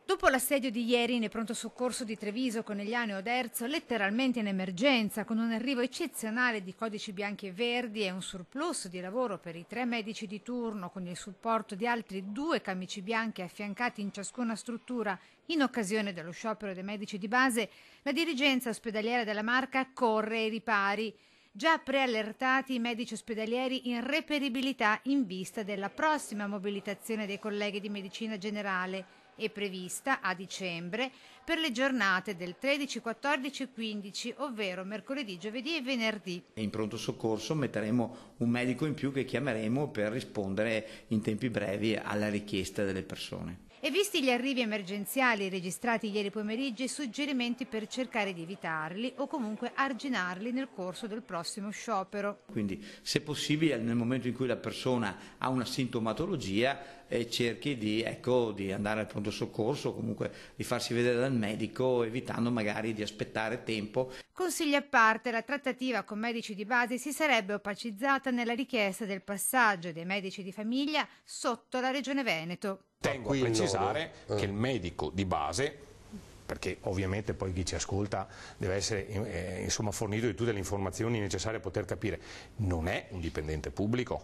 Dopo l'assedio di ieri nei pronto soccorso di Treviso, Conegliano e Oderzo, letteralmente in emergenza, con un arrivo eccezionale di codici bianchi e verdi e un surplus di lavoro per i 3 medici di turno, con il supporto di altri 2 camici bianchi affiancati in ciascuna struttura in occasione dello sciopero dei medici di base, la dirigenza ospedaliera della Marca corre ai ripari. Già preallertati i medici ospedalieri in reperibilità in vista della prossima mobilitazione dei colleghi di medicina generale e prevista a dicembre per le giornate del 13, 14 e 15, ovvero mercoledì, giovedì e venerdì. In pronto soccorso metteremo un medico in più che chiameremo per rispondere in tempi brevi alla richiesta delle persone. E visti gli arrivi emergenziali registrati ieri pomeriggio, i suggerimenti per cercare di evitarli o comunque arginarli nel corso del prossimo sciopero. Quindi, se possibile, nel momento in cui la persona ha una sintomatologia, cerchi di andare al pronto soccorso o comunque di farsi vedere dal medico, evitando magari di aspettare tempo. Consigli a parte, la trattativa con medici di base si sarebbe opacizzata nella richiesta del passaggio dei medici di famiglia sotto la Regione Veneto. Tengo a precisare che il medico di base, perché ovviamente poi chi ci ascolta deve essere fornito di tutte le informazioni necessarie a poter capire, non è un dipendente pubblico.